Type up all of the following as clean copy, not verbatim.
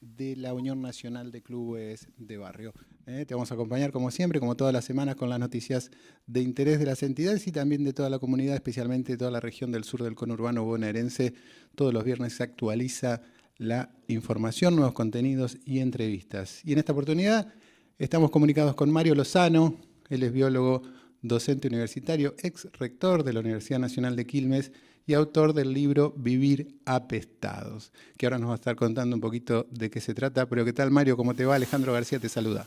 de la Unión Nacional de Clubes de Barrio. Te vamos a acompañar como siempre, como todas las semanas, con las noticias de interés de las entidades y también de toda la comunidad, especialmente de toda la región del sur del conurbano bonaerense. Todos los viernes se actualiza la información, nuevos contenidos y entrevistas. Y en esta oportunidad estamos comunicados con Mario Lozano. Él es biólogo, docente universitario, ex rector de la Universidad Nacional de Quilmes y autor del libro Vivir apestados, que ahora nos va a estar contando un poquito de qué se trata. Pero ¿qué tal, Mario? ¿Cómo te va? Alejandro García te saluda.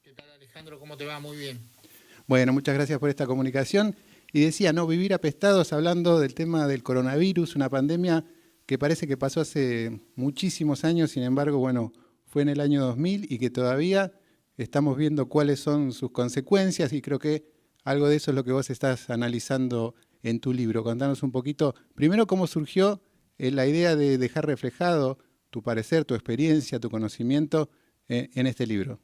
¿Qué tal, Alejandro? ¿Cómo te va? Muy bien. Bueno, muchas gracias por esta comunicación. Y decía, ¿no? Vivir apestados, hablando del tema del coronavirus, una pandemia que parece que pasó hace muchísimos años, sin embargo, bueno, fue en el año 2000 y que todavía estamos viendo cuáles son sus consecuencias y creo que algo de eso es lo que vos estás analizando en tu libro. Contanos un poquito, primero, cómo surgió la idea de dejar reflejado tu parecer, tu experiencia, tu conocimiento en este libro.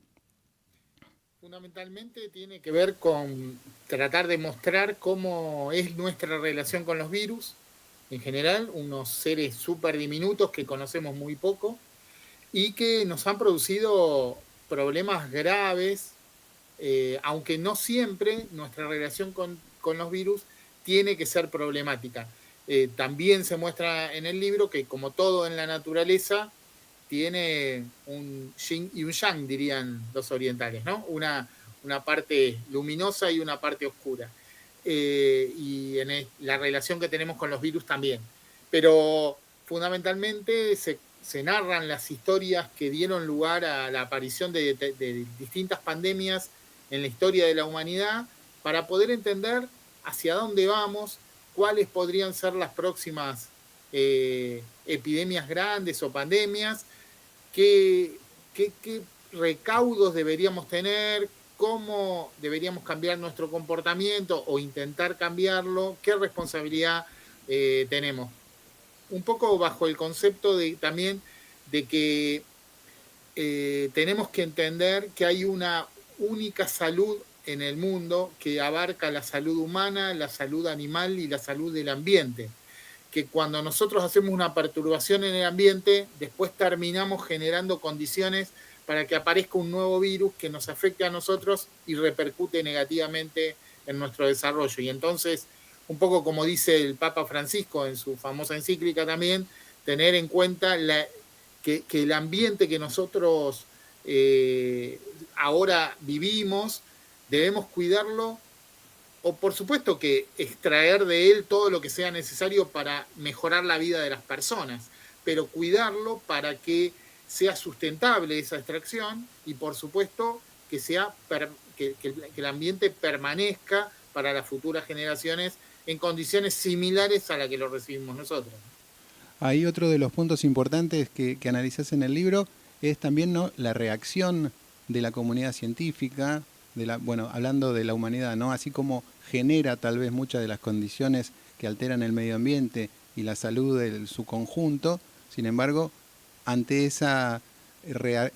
Fundamentalmente tiene que ver con tratar de mostrar cómo es nuestra relación con los virus, en general, unos seres súper diminutos que conocemos muy poco y que nos han producido problemas graves, aunque no siempre nuestra relación con los virus tiene que ser problemática. También se muestra en el libro que, como todo en la naturaleza, tiene un yin y un yang, dirían los orientales, ¿no? Una parte luminosa y una parte oscura. Y la relación que tenemos con los virus también. Pero fundamentalmente se narran las historias que dieron lugar a la aparición de distintas pandemias en la historia de la humanidad para poder entender hacia dónde vamos, cuáles podrían ser las próximas epidemias grandes o pandemias, qué recaudos deberíamos tener, cómo deberíamos cambiar nuestro comportamiento o intentar cambiarlo, qué responsabilidad tenemos. Un poco bajo el concepto también de que tenemos que entender que hay una única salud en el mundo que abarca la salud humana, la salud animal y la salud del ambiente, que cuando nosotros hacemos una perturbación en el ambiente, después terminamos generando condiciones para que aparezca un nuevo virus que nos afecte a nosotros y repercute negativamente en nuestro desarrollo. Y entonces, un poco como dice el Papa Francisco en su famosa encíclica también, tener en cuenta que el ambiente que nosotros ahora vivimos, debemos cuidarlo o por supuesto que extraer de él todo lo que sea necesario para mejorar la vida de las personas, pero cuidarlo para que sea sustentable esa extracción y por supuesto que, que el ambiente permanezca para las futuras generaciones en condiciones similares a las que lo recibimos nosotros. Ahí otro de los puntos importantes que analizás en el libro es también, ¿no?, la reacción de la comunidad científica, bueno, hablando de la humanidad, ¿no? Así como genera tal vez muchas de las condiciones que alteran el medio ambiente y la salud de su conjunto. Sin embargo, ante esa,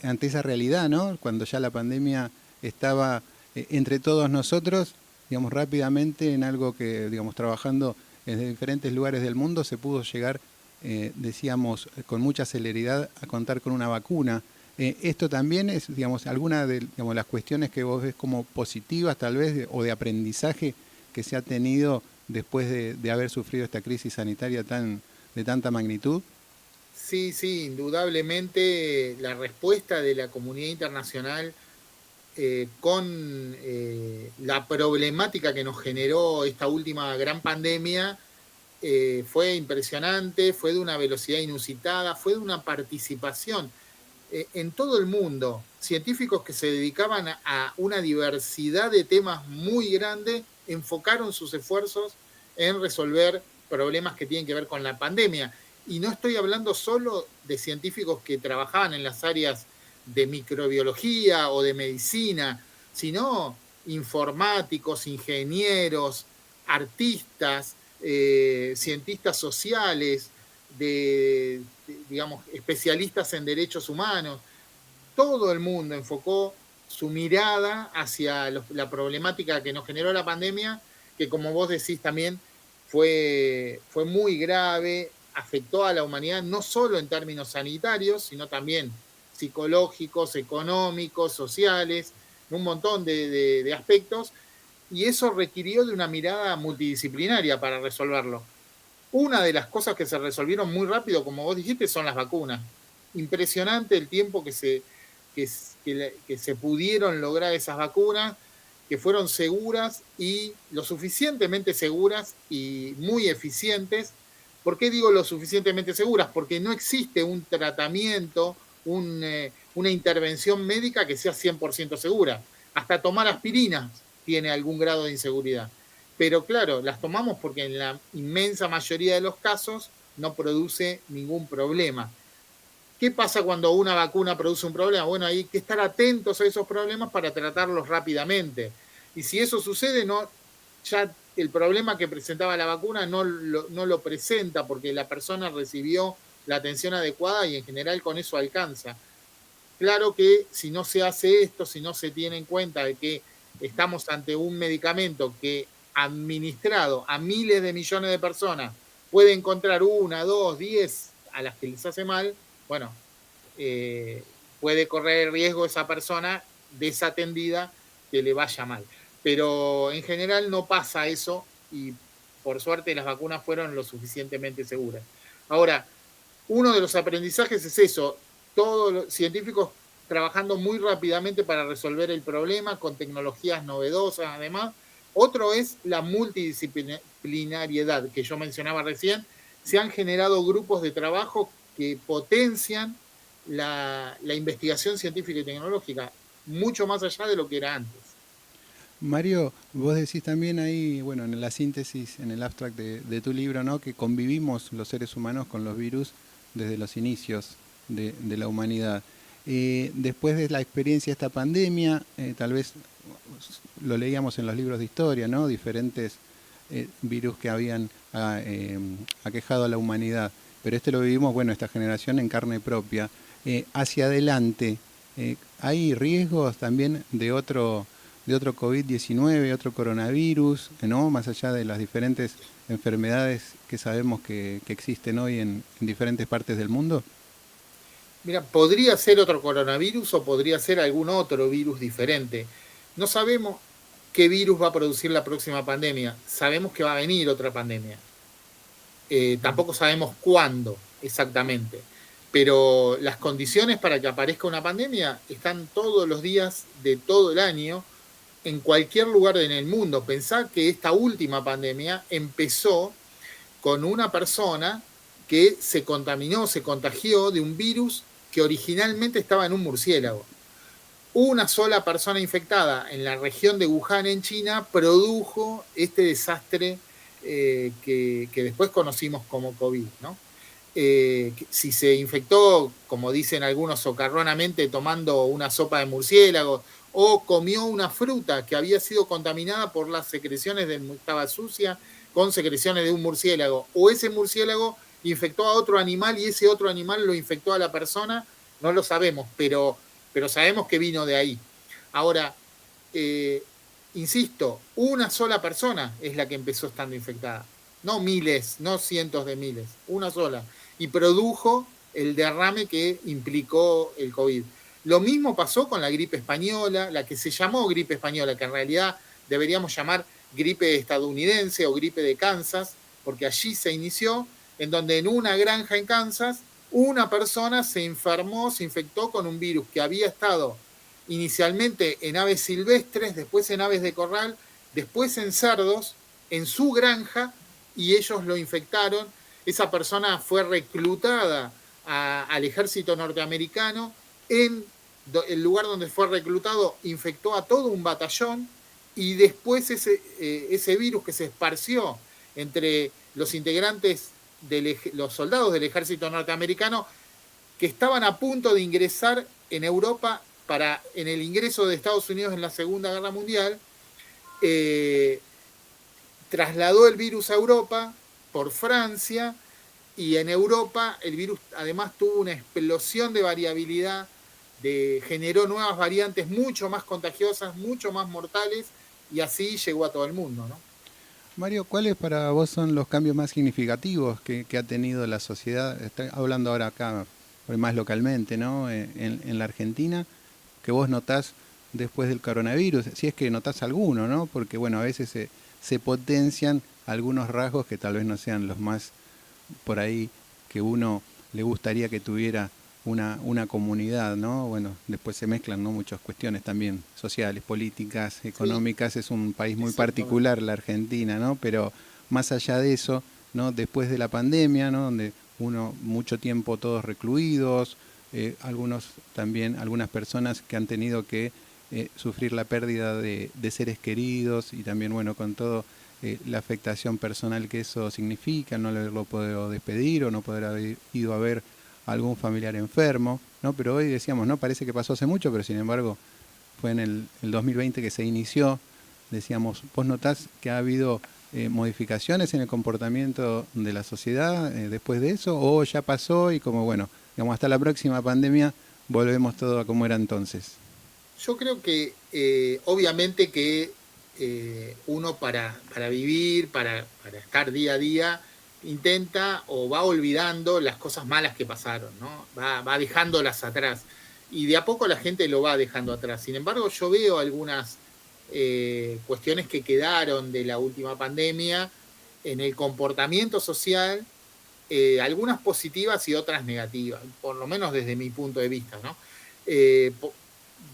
ante esa realidad, ¿no?, cuando ya la pandemia estaba entre todos nosotros, digamos, rápidamente en algo que, digamos, trabajando desde diferentes lugares del mundo, se pudo llegar, decíamos, con mucha celeridad a contar con una vacuna. Esto también es, digamos, alguna de, digamos, las cuestiones que vos ves como positivas tal vez o de aprendizaje que se ha tenido después de haber sufrido esta crisis sanitaria de tanta magnitud. Sí, sí, indudablemente la respuesta de la comunidad internacional con la problemática que nos generó esta última gran pandemia fue impresionante, fue de una velocidad inusitada, fue de una participación en todo el mundo, científicos que se dedicaban a una diversidad de temas muy grande, enfocaron sus esfuerzos en resolver problemas que tienen que ver con la pandemia. Y no estoy hablando solo de científicos que trabajaban en las áreas de microbiología o de medicina, sino informáticos, ingenieros, artistas, cientistas sociales, digamos, especialistas en derechos humanos. Todo el mundo enfocó su mirada hacia la problemática que nos generó la pandemia, que como vos decís también fue muy grave, afectó a la humanidad no solo en términos sanitarios, sino también psicológicos, económicos, sociales, un montón de aspectos, y eso requirió de una mirada multidisciplinaria para resolverlo. Una de las cosas que se resolvieron muy rápido, como vos dijiste, son las vacunas. Impresionante el tiempo que se pudieron lograr esas vacunas, que fueron seguras y lo suficientemente seguras y muy eficientes. ¿Por qué digo lo suficientemente seguras? Porque no existe un tratamiento, una intervención médica que sea 100% segura. Hasta tomar aspirinas tiene algún grado de inseguridad. Pero claro, las tomamos porque en la inmensa mayoría de los casos no produce ningún problema. ¿Qué pasa cuando una vacuna produce un problema? Bueno, hay que estar atentos a esos problemas para tratarlos rápidamente. Y si eso sucede, ya el problema que presentaba la vacuna no lo presenta porque la persona recibió la atención adecuada y en general con eso alcanza. Claro que si no se hace esto, si no se tiene en cuenta de que estamos ante un medicamento que administrado a miles de millones de personas puede encontrar 1, 2, 10 a las que les hace mal, bueno, puede correr el riesgo esa persona desatendida que le vaya mal. Pero en general no pasa eso y por suerte las vacunas fueron lo suficientemente seguras. Ahora, uno de los aprendizajes es eso, todos los científicos trabajando muy rápidamente para resolver el problema con tecnologías novedosas además. Otro es la multidisciplinariedad que yo mencionaba recién. Se han generado grupos de trabajo que potencian la investigación científica y tecnológica mucho más allá de lo que era antes. Mario, vos decís también ahí, bueno, en la síntesis, en el abstract de tu libro, ¿no? Que convivimos los seres humanos con los virus desde los inicios de la humanidad. Después de la experiencia de esta pandemia, tal vez lo leíamos en los libros de historia, ¿no? Diferentes virus que habían aquejado a la humanidad. Pero este lo vivimos, bueno, esta generación en carne propia. Hacia adelante, ¿hay riesgos también de otro COVID-19, otro coronavirus, ¿no? Más allá de las diferentes enfermedades que sabemos que existen hoy en diferentes partes del mundo? Mira, podría ser otro coronavirus o podría ser algún otro virus diferente. No sabemos qué virus va a producir la próxima pandemia. Sabemos que va a venir otra pandemia. Tampoco sabemos cuándo exactamente. Pero las condiciones para que aparezca una pandemia están todos los días de todo el año en cualquier lugar en el mundo. Pensá que esta última pandemia empezó con una persona que se contaminó, se contagió de un virus que originalmente estaba en un murciélago. Una sola persona infectada en la región de Wuhan, en China, produjo este desastre que después conocimos como COVID, ¿no? Si se infectó, como dicen algunos socarronamente, tomando una sopa de murciélago o comió una fruta que había sido contaminada por las secreciones estaba sucia con secreciones de un murciélago, o ese murciélago infectó a otro animal y ese otro animal lo infectó a la persona, no lo sabemos, pero sabemos que vino de ahí. Ahora, insisto, una sola persona es la que empezó estando infectada, no miles, no cientos de miles, una sola, y produjo el derrame que implicó el COVID. Lo mismo pasó con la gripe española, la que se llamó gripe española, que en realidad deberíamos llamar gripe estadounidense o gripe de Kansas, porque allí se inició, en donde en una granja en Kansas una persona se enfermó, se infectó con un virus que había estado inicialmente en aves silvestres, después en aves de corral, después en cerdos, en su granja, y ellos lo infectaron. Esa persona fue reclutada al ejército norteamericano. En el lugar donde fue reclutado infectó a todo un batallón y después ese virus que se esparció entre los integrantes los soldados del ejército norteamericano que estaban a punto de ingresar en Europa en el ingreso de Estados Unidos en la Segunda Guerra Mundial, trasladó el virus a Europa por Francia, y en Europa el virus además tuvo una explosión de variabilidad, generó nuevas variantes mucho más contagiosas, mucho más mortales, y así llegó a todo el mundo, ¿no? Mario, ¿cuáles para vos son los cambios más significativos que ha tenido la sociedad? Estoy hablando ahora acá más localmente, ¿no? En la Argentina, que vos notás después del coronavirus, si es que notás alguno, ¿no? Porque bueno, a veces se potencian algunos rasgos que tal vez no sean los más por ahí que uno le gustaría que tuviera una comunidad, ¿no? Bueno, después se mezclan, ¿no? Muchas cuestiones también sociales, políticas, Sí, económicas. Es un país muy exactamente. particular la Argentina, ¿no? Pero más allá de eso, ¿no? Después de la pandemia, ¿no? Donde uno mucho tiempo todos recluidos, algunos también, algunas personas que han tenido que sufrir la pérdida de seres queridos y también, bueno, con todo la afectación personal que eso significa, no haberlo podido despedir o no poder haber ido a ver a algún familiar enfermo, ¿no? Pero hoy decíamos, no, parece que pasó hace mucho, pero sin embargo fue en el 2020 que se inició. Decíamos, ¿vos notás que ha habido modificaciones en el comportamiento de la sociedad después de eso? ¿O ya pasó y como, bueno, digamos, hasta la próxima pandemia volvemos todo a como era entonces? Yo creo que obviamente que uno para vivir, para estar día a día, intenta o va olvidando las cosas malas que pasaron, ¿no? Va dejándolas atrás. Y de a poco la gente lo va dejando atrás. Sin embargo, yo veo algunas cuestiones que quedaron de la última pandemia en el comportamiento social, algunas positivas y otras negativas, por lo menos desde mi punto de vista, ¿no? Eh,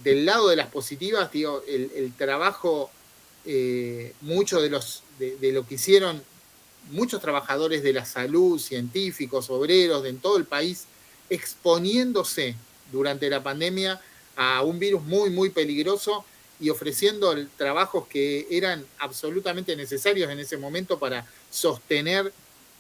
del lado de las positivas, digo, el trabajo, mucho de lo que hicieron muchos trabajadores de la salud, científicos, obreros de en todo el país, exponiéndose durante la pandemia a un virus muy, muy peligroso y ofreciendo trabajos que eran absolutamente necesarios en ese momento para sostener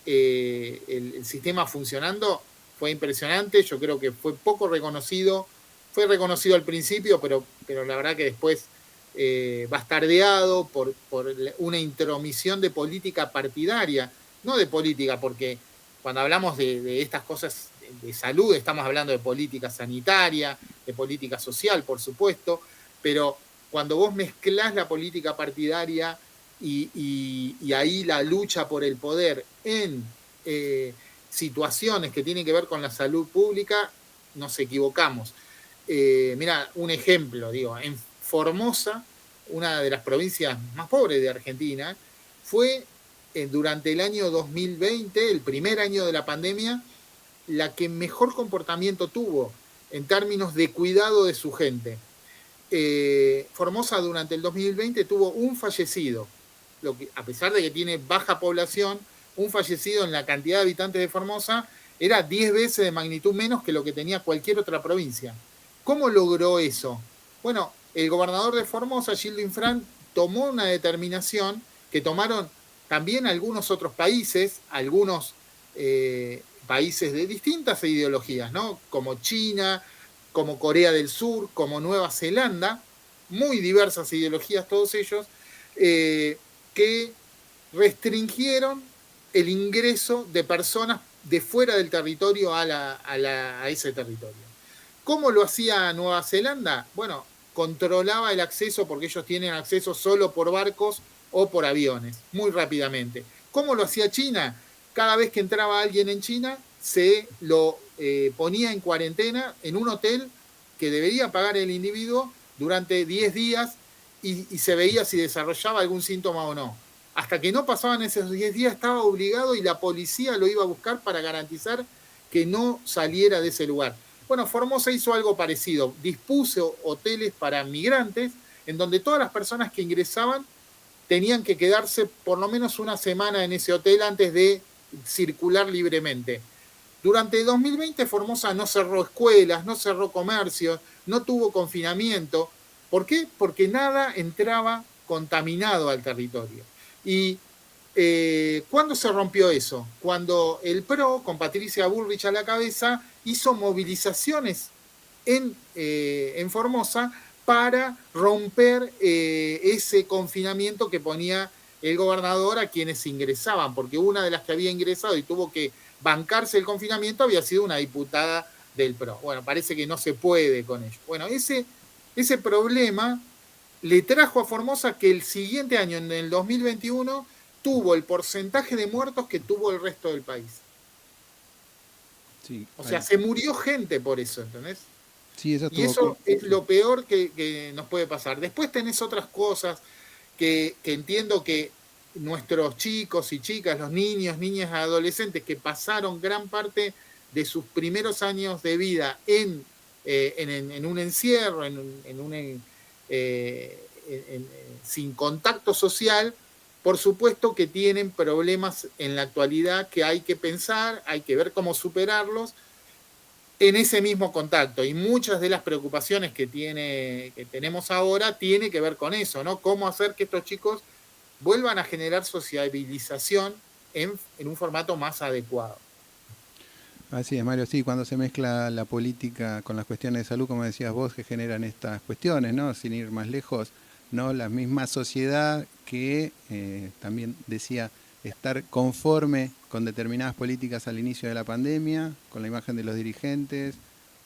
el sistema funcionando, fue impresionante. Yo creo que fue poco reconocido, fue reconocido al principio, pero la verdad que después bastardeado por una intromisión de política partidaria, no de política, porque cuando hablamos de estas cosas de salud estamos hablando de política sanitaria, de política social, por supuesto, pero cuando vos mezclás la política partidaria y ahí la lucha por el poder en situaciones que tienen que ver con la salud pública, nos equivocamos. Mira, un ejemplo, digo, en Formosa, una de las provincias más pobres de Argentina, fue durante el año 2020, el primer año de la pandemia, la que mejor comportamiento tuvo en términos de cuidado de su gente. Formosa durante el 2020 tuvo un fallecido, lo que, a pesar de que tiene baja población, un fallecido en la cantidad de habitantes de Formosa era 10 veces de magnitud menos que lo que tenía cualquier otra provincia. ¿Cómo logró eso? Bueno, el gobernador de Formosa, Gildo Infran, tomó una determinación que tomaron también algunos otros países, algunos países de distintas ideologías, ¿no? Como China, como Corea del Sur, como Nueva Zelanda, muy diversas ideologías todos ellos, que restringieron el ingreso de personas de fuera del territorio a ese territorio. ¿Cómo lo hacía Nueva Zelanda? Bueno, controlaba el acceso porque ellos tienen acceso solo por barcos o por aviones, muy rápidamente. ¿Cómo lo hacía China? Cada vez que entraba alguien en China, se lo ponía en cuarentena en un hotel que debería pagar el individuo durante 10 días y se veía si desarrollaba algún síntoma o no. Hasta que no pasaban esos 10 días estaba obligado y la policía lo iba a buscar para garantizar que no saliera de ese lugar. Bueno, Formosa hizo algo parecido, dispuso hoteles para migrantes en donde todas las personas que ingresaban tenían que quedarse por lo menos una semana en ese hotel antes de circular libremente. Durante 2020 Formosa no cerró escuelas, no cerró comercios, no tuvo confinamiento. ¿Por qué? Porque nada entraba contaminado al territorio. Y ¿cuándo se rompió eso? Cuando el PRO, con Patricia Bullrich a la cabeza, hizo movilizaciones en Formosa para romper ese confinamiento que ponía el gobernador a quienes ingresaban, porque una de las que había ingresado y tuvo que bancarse el confinamiento había sido una diputada del PRO. Bueno, parece que no se puede con ello. Bueno, ese problema le trajo a Formosa que el siguiente año, en el 2021, tuvo el porcentaje de muertos que tuvo el resto del país. Sí, O sea, se murió gente por eso, ¿entendés? sí, eso Y estuvo. eso es lo peor que nos puede pasar. Después tenés otras cosas que entiendo que nuestros chicos y chicas, los niños, niñas, adolescentes que pasaron gran parte de sus primeros años de vida en un encierro, sin contacto social, por supuesto que tienen problemas en la actualidad que hay que pensar, hay que ver cómo superarlos en ese mismo contacto. Y muchas de las preocupaciones que tenemos ahora tiene que ver con eso, ¿no? Cómo hacer que estos chicos vuelvan a generar sociabilización en un formato más adecuado. Así es, Mario. Sí, cuando se mezcla la política con las cuestiones de salud, como decías vos, que generan estas cuestiones, ¿no? Sin ir más lejos, ¿no? La misma sociedad que también decía estar conforme con determinadas políticas al inicio de la pandemia, con la imagen de los dirigentes,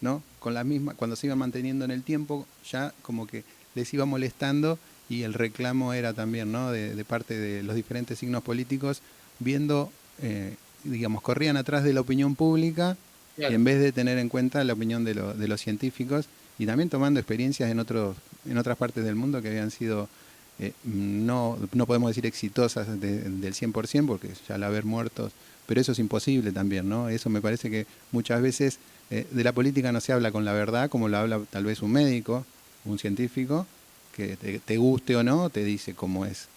¿no? Con la misma, cuando se iban manteniendo en el tiempo, ya como que les iba molestando y el reclamo era también, ¿no? De parte de los diferentes signos políticos, viendo digamos, corrían atrás de la opinión pública Claro. en vez de tener en cuenta la opinión de los científicos y también tomando experiencias en otras partes del mundo que habían sido, no podemos decir exitosas del 100% porque ya al haber muertos, pero eso es imposible también, ¿no? Eso me parece que muchas veces de la política no se habla con la verdad como lo habla tal vez un médico, un científico, que te guste o no, te dice cómo es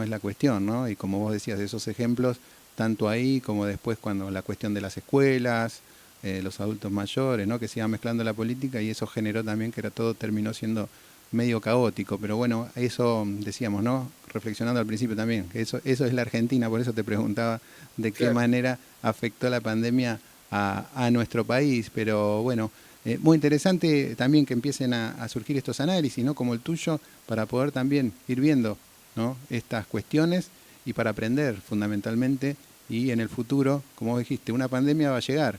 la cuestión, ¿no? Y como vos decías, esos ejemplos tanto ahí como después cuando la cuestión de las escuelas, los adultos mayores, ¿no? Que se iba mezclando la política y eso generó también que todo terminó siendo medio caótico, pero bueno, eso decíamos, ¿no? Reflexionando al principio también, que eso es la Argentina, por eso te preguntaba de qué Claro. manera afectó la pandemia a nuestro país, pero bueno, muy interesante también que empiecen a surgir estos análisis, ¿no? Como el tuyo, para poder también ir viendo, ¿no? Estas cuestiones y para aprender fundamentalmente y en el futuro, como vos dijiste, una pandemia va a llegar,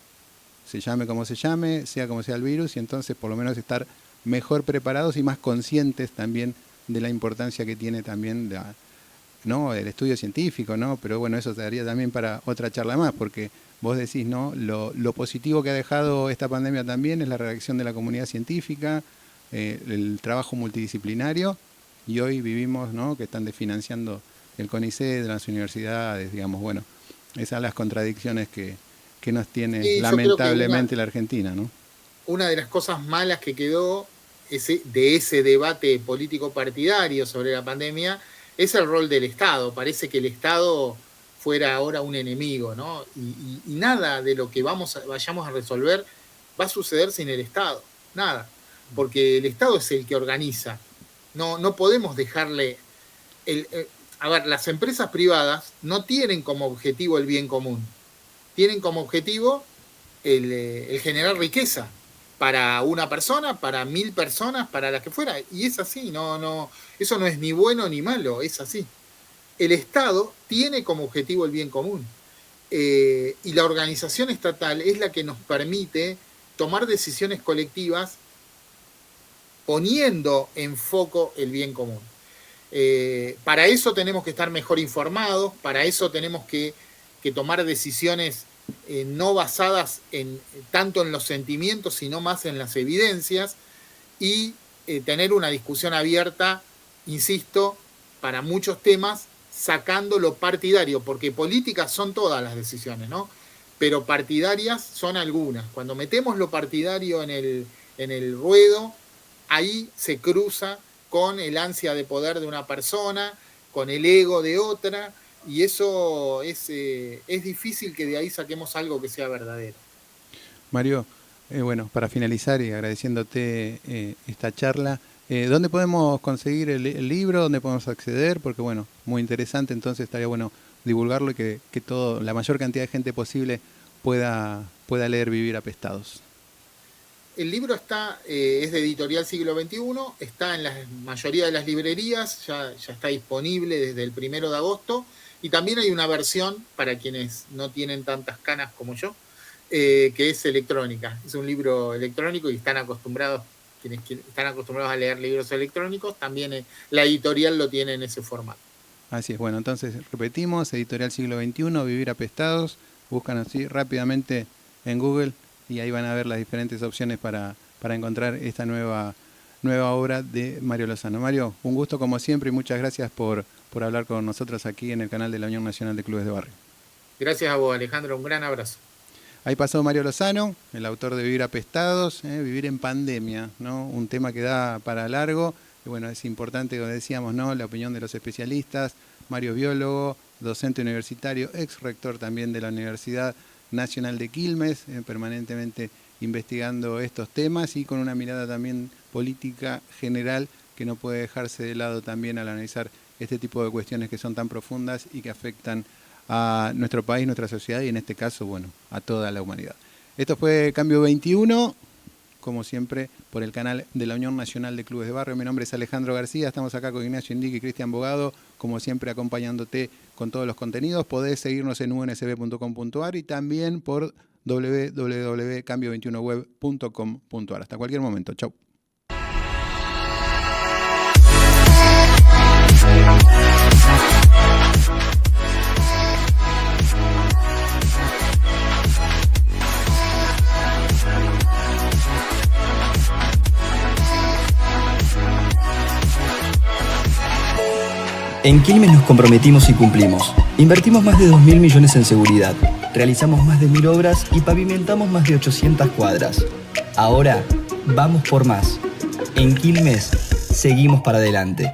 se llame como se llame, sea como sea el virus y entonces por lo menos estar mejor preparados y más conscientes también de la importancia que tiene también ¿no? El estudio científico, ¿no? Pero bueno, eso te daría también para otra charla más, porque vos decís, ¿no? Lo positivo que ha dejado esta pandemia también es la reacción de la comunidad científica, el trabajo multidisciplinario, y hoy vivimos, ¿no? Que están desfinanciando el CONICET, de las universidades, digamos, bueno, esas son las contradicciones que nos tiene Y yo creo que lamentablemente la Argentina, ¿no? una de las cosas malas que quedó de ese debate político partidario sobre la pandemia es el rol del Estado. Parece que el Estado fuera ahora un enemigo, ¿no? Y nada de lo que vayamos a resolver va a suceder sin el Estado, nada, porque el Estado es el que organiza. No podemos dejarle a ver, las empresas privadas no tienen como objetivo el bien común, tienen como objetivo el generar riqueza para una persona, para 1000 personas, para las que fuera. Y es así, eso no es ni bueno ni malo, es así. El Estado tiene como objetivo el bien común. Y la organización estatal es la que nos permite tomar decisiones colectivas poniendo en foco el bien común. Para eso tenemos que estar mejor informados, para eso tenemos que tomar decisiones no basadas tanto en los sentimientos, sino más en las evidencias y tener una discusión abierta, insisto, para muchos temas, sacando lo partidario, porque políticas son todas las decisiones, ¿no? Pero partidarias son algunas. Cuando metemos lo partidario en el ruedo, ahí se cruza con el ansia de poder de una persona, con el ego de otra, y eso es difícil que de ahí saquemos algo que sea verdadero. Mario, bueno, para finalizar y agradeciéndote esta charla, ¿dónde podemos conseguir el libro? ¿Dónde podemos acceder? Porque bueno, muy interesante, entonces estaría bueno divulgarlo y que la mayor cantidad de gente posible pueda leer Vivir Apestados. El libro es de Editorial Siglo XXI, está en la mayoría de las librerías, ya está disponible desde el 1 de agosto, y también hay una versión para quienes no tienen tantas canas como yo, que es electrónica. Es un libro electrónico y quienes están acostumbrados a leer libros electrónicos, también la editorial lo tiene en ese formato. Así es, bueno, entonces repetimos, Editorial Siglo XXI, Vivir Apestados, buscan así rápidamente en Google y ahí van a ver las diferentes opciones para encontrar esta nueva obra de Mario Lozano. Mario, un gusto como siempre y muchas gracias por hablar con nosotros aquí en el canal de la Unión Nacional de Clubes de Barrio. Gracias a vos, Alejandro, un gran abrazo. Ahí pasó Mario Lozano, el autor de Vivir Apestados, vivir en pandemia, ¿no? Un tema que da para largo. Y bueno, es importante, como decíamos, ¿no? La opinión de los especialistas. Mario es biólogo, docente universitario, ex rector también de la Universidad Nacional de Quilmes, permanentemente investigando estos temas y con una mirada también política general que no puede dejarse de lado también al analizar este tipo de cuestiones que son tan profundas y que afectan a nuestro país, nuestra sociedad y en este caso, bueno, a toda la humanidad. Esto fue Cambio 21, como siempre, por el canal de la Unión Nacional de Clubes de Barrio. Mi nombre es Alejandro García, estamos acá con Ignacio Indique y Cristian Bogado, como siempre acompañándote con todos los contenidos. Podés seguirnos en unsb.com.ar y también por www.cambio21web.com.ar. Hasta cualquier momento, chau. En Quilmes nos comprometimos y cumplimos. Invertimos más de 2.000 millones en seguridad, realizamos más de 1.000 obras y pavimentamos más de 800 cuadras. Ahora, vamos por más. En Quilmes, seguimos para adelante.